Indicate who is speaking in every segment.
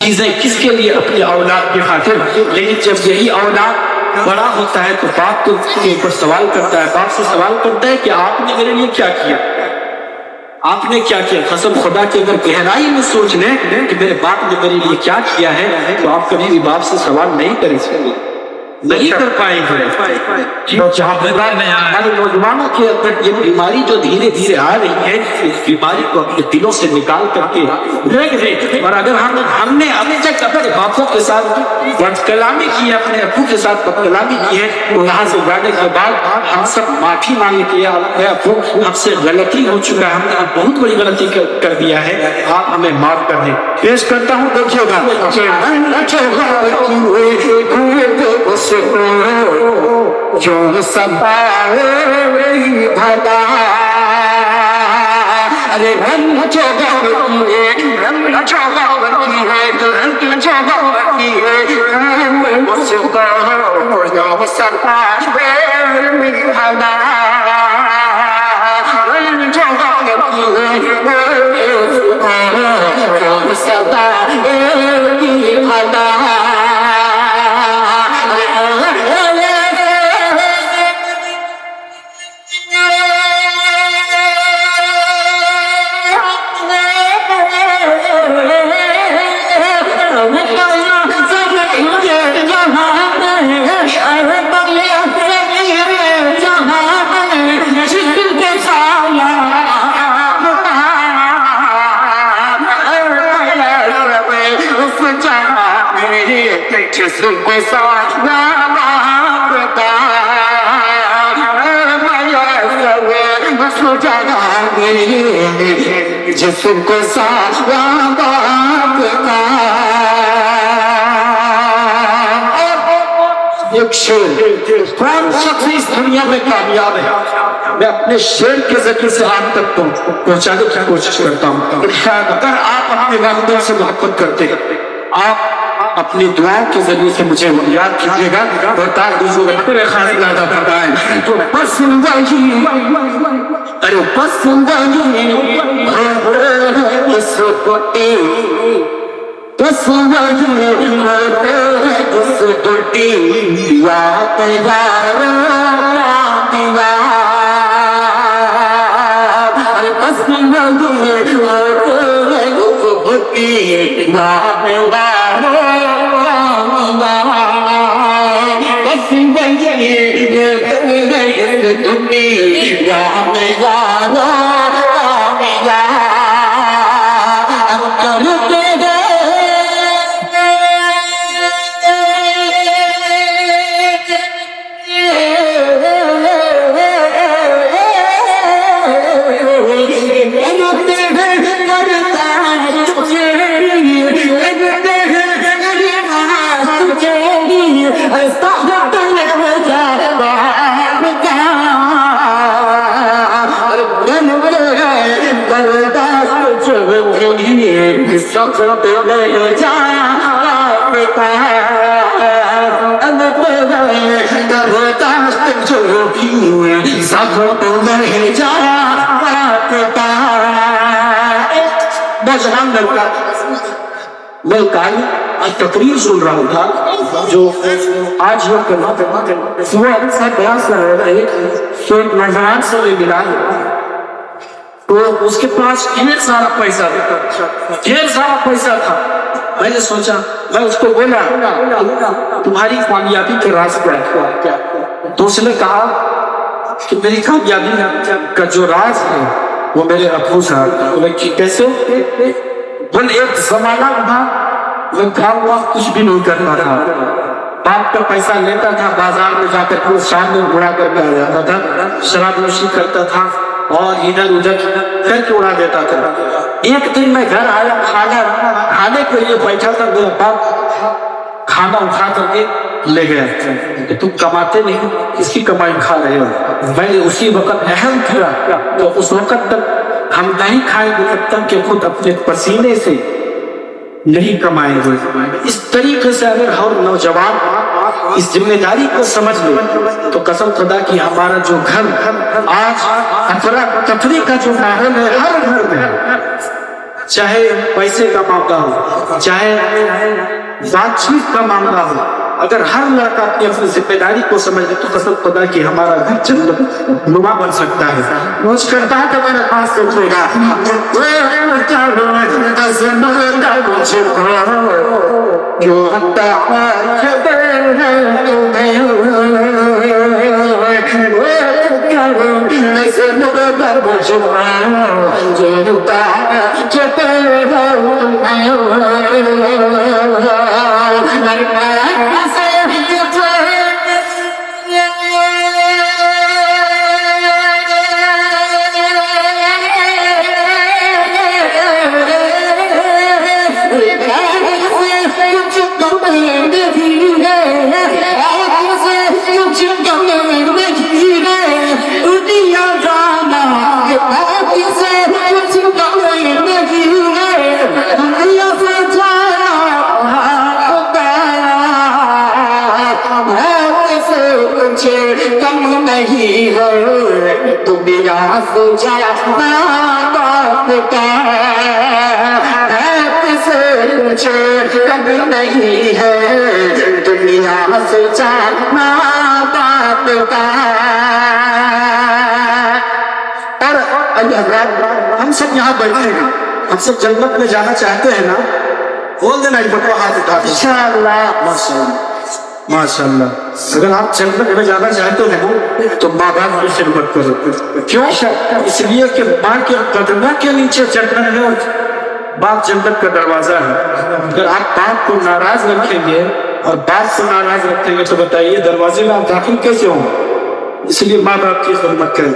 Speaker 1: चीजें किसके लिए अपनी औलाद की खातिर, लेकिन जब यही औलाद बड़ा होता है तो बाप को उसके ऊपर सवाल करता है, बाप से सवाल करता है कि आपने मेरे लिए क्या किया, आपने क्या किया। कसम खुदा की अगर गहराई में सोच लें कि मेरे बाप ने मेरे लिए क्या किया है, तो आप कभी भी बाप से सवाल नहीं करेंगे, नहीं कर पाएंगे। हमारे नौजवानों के अंदर ये बीमारी जो धीरे धीरे आ रही है, इस बीमारी को अपने दिलों से निकाल करके रख दे। और अगर हमने अभी तक अपने बापों के साथ बदकलामी की है, अपने अब्बू के साथ बदकलामी की है, तो यहाँ से जाने के बाद हम सब माफी मांगे कि अब्बू हमसे गलती हो चुका है, हमने बहुत बड़ी गलती कर दिया है, आप हमें माफ कर दें। पेश करता हूँ, देखिएगा जो सताए भला, अरे हम जिसको साथ जिसको साथ एक शेर, कौन शख्स इस दुनिया में कामयाब है, मैं अपने शेर के जरिए से आप तक पहुंचाने की कोशिश करता हूँ। अगर आप अपने वालिदैन से मोहब्बत करते, आप अपनी दुआओं के जरिए से मुझे याद कीजिएगा, बता दीजिएगा तेरे खाने लादा फरमाए तो पसंद अरे पसंद मैं तकरीर सुन रहा था जो आज वो नौजवान से मिला, तो उसके पास ढेर सारा पैसा था। मैंने सोचा, मैं उसको बोला तुम्हारी कामयाबी का राज क्या है? तो उसने कहा कि मेरी कामयाबी का जो राज है वो मेरे अब्बू साहब। बोले कि कैसे? बोले एक जमाना था मैं खाऊंगा कुछ भी नहीं करता था, बाप का पैसा लेता था, बाजार में जाकर पूरे शाम में उड़ा करके आ जाता था, शराब नोशी करता था और इधर उधर करके उड़ा देता था। एक दिन मैं घर आया, खाने के लिए बैठा था, मेरा बाप खाना उठा करके ले गया कि तुम कमाते नहीं, इसकी कमाई खा रहे हो। मैंने उसी वक्त अहम किया, तो उस वक्त तक हम नहीं खाएंगे तब तक कि खुद अपने पसीने से नहीं कमाएंगे। इस तरीके से अगर हर नौजवान इस जिम्मेदारी को समझ ले तो कसम खुदा की हमारा जो घर आज अफरा तफरी का जो माहौल है हर घर में, चाहे पैसे का मामला हो, चाहे बातचीत का मामला हो, अगर हर लड़का अपनी अपनी जिम्मेदारी को समझ ले तो कसम खुदा कि हमारा घर जन्नत नुमा बन सकता है। मुझ करता है तो मेरा खास सोचेगा नहीं है दुनिया से जाना बात का। और हम सब यहाँ बैठे हैं, हम सब जन्नत में जाना चाहते हैं ना? बोल देना एक बार हाथ उठा के इंशाअल्लाह। माशाअल्लाह माशाअल्लाह। अगर आप जन्नत में जाना चाहते हैं तो माँ बाप की खिदमत करो। क्यों? इसलिए कि माँ के कदमों के नीचे जन्नत है और बाप जन्नत का दरवाजा है। अगर आप बाप को नाराज रखेंगे और बाप को नाराज रखेंगे तो बताइए दरवाजे में आप दाखिल कैसे होंगे? इसलिए माँ बाप की खिदमत करें।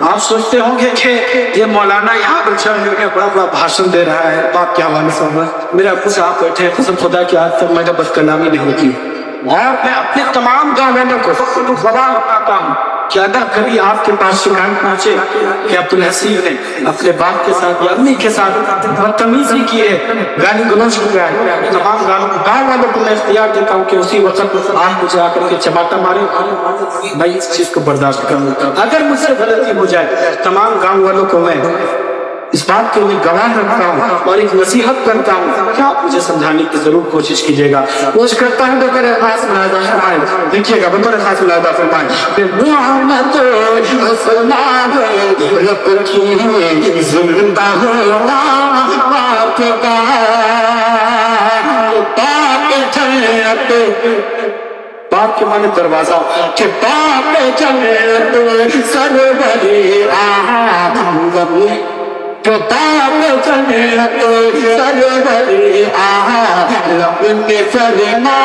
Speaker 1: आप सोचते होंगे कि ये मौलाना यहाँ पर चल करके बड़ा बड़ा भाषण दे रहा है, बाप क्या वाले समझ मेरा कुछ आप बैठे हैं, कसम खुदा की आज तक मैंने बस कलामी नहीं की। और मैं अपने तमाम गाँव को सवाल उठाता हूँ कि अगर कभी आपके पास शिकायत पहुंचे कि अब्दुल हसीब ने अपने बाप के साथ या अम्मी के साथ बदतमीजी की है, गाली गलौज किया है, तमाम गाँव वालों को मैं इख्तियार देता हूँ कि उसी वक्त आप मुझे आकर के चमाटा मारे, मैं इस चीज को बर्दाश्त करूंगा। अगर मुझसे गलती हो जाए तमाम गाँव वालों को मैं इस बात के लिए गवाह रखता हूँ और एक नसीहत करता हूँ कि आप मुझे समझाने की जरूर कोशिश कीजिएगा। कोशिश करता हूँ तो मेरे खास मुलादा फरमाए, देखिएगा मेरे खास मुलादा फरमाए बाप के माने दरवाजा के बाप चले सरवरी किताब चले सरवरी सरना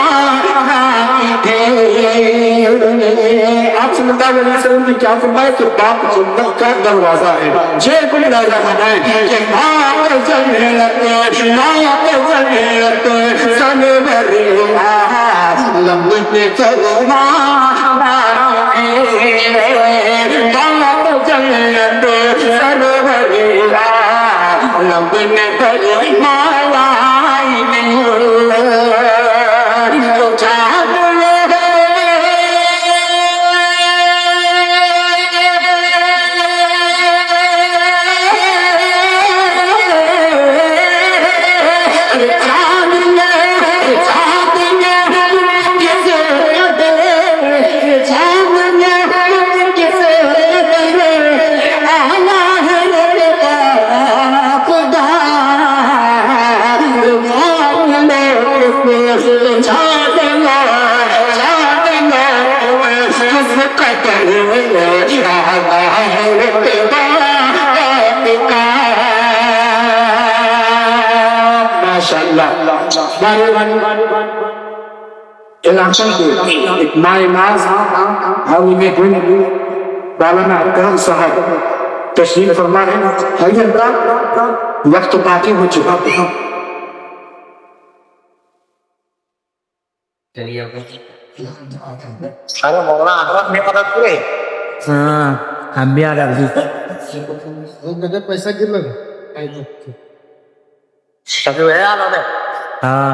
Speaker 1: आप सुनता ने क्या फरमाया कि बाप जन्नत का दरवाजा है। जे कोई लगा बनाए कि बाप चले सरवरी लम्बे सरना एक मायनाज हावी बालाना अब्दुल साहब तशरीफ फरमा है। वक्त बाकी हो चुका है। अरे मौलाना आगरा में मदद करे। हाँ हम भी आ रहे हैं। पैसा गिर हाँ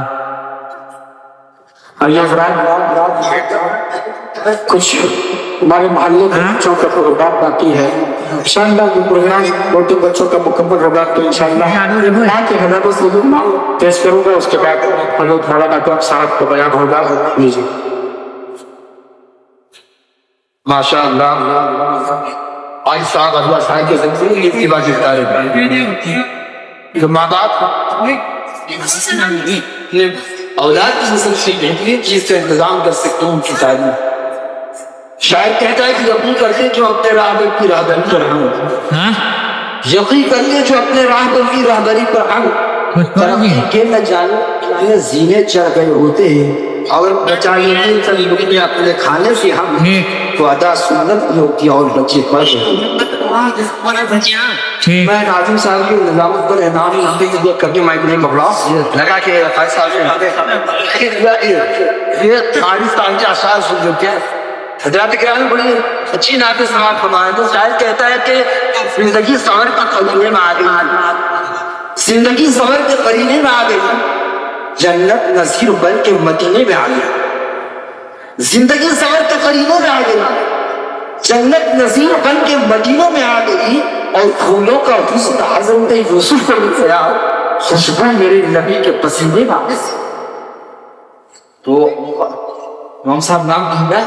Speaker 1: कुछ हमारे मोहल्ले के बच्चों का प्रोग्राम बाकी है। इंशाअल्लाह वो प्रोग्राम छोटे बच्चों का मुकम्मल होगा तो इंशाअल्लाह माँ के हज़ारों से पेश करूँगा। उसके बाद हज़रत मौलाना का साहब का बयान होगा। जी माशाअल्लाह आज साहब अल्लाह साहब के ज़रिए ये सेवा गुज़ार है। जो माँ बाप औलाद की सबसे बेहतरीन चीज का इंतजाम कर सकते हैं उनकी तालीम। शायद कहता है कि यकीन करके जो अपने राहबर की राहबरी पर हम यकीन करिए जो अपने राहबर की राहबरी पर हम के न जाने जीने चढ़ गए होते हैं और बचाइए नहीं अपने खाने से हम तो अदा सुन्नत भी होती है और बच्चे पढ़ मैं नाज़िम साहब की निजामत पर एनाम करके माइक लगा के ये पाकिस्तान के आसार सुन जो क्या हजरत किराम बड़ी अच्छी नाते समाज फरमाए। तो शायद कहता है कि जिंदगी सवर का करीने में आ गई, जिंदगी सवर के करीने में आ गई, जन्नत नसीर बन के मदीने में आ गया। जिंदगी सवर के करीने में आ गई, जन्नत नसीर बन के मदीनों में आ गई और फूलों का हुस्न हज़रत यूसुफ को गया, खुशबू मेरे नबी के पसीने में आ गई। तो इमाम साहब नाम क्या है?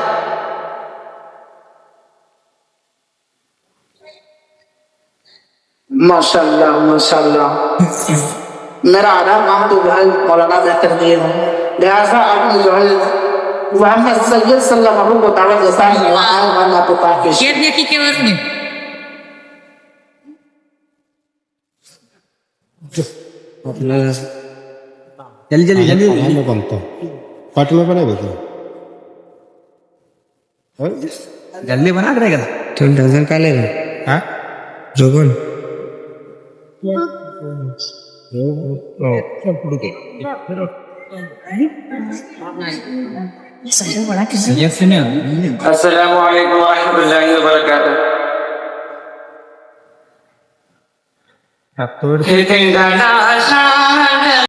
Speaker 1: माशाअल्लाह माशाअल्लाह। मेरा आधा काम तो भाई मौलाना ने कर दिए हैं, लिहाजा आपने जो है मोहम्मद सैयद सल्लल्लाहु अलैहि वसल्लम को दावत देता है वहाँ आपको पेश
Speaker 2: ये देखिए क्या उसने जल्दी जल्दी जल्दी
Speaker 3: hanno conto fatima bana beto
Speaker 2: जल्दी बना करेगा
Speaker 3: तुम डजन का ले हां जोगन
Speaker 1: अस्सलामु अलैकुम व रहमतुल्लाहि व बरकातहू।
Speaker 3: अब तो
Speaker 1: फिर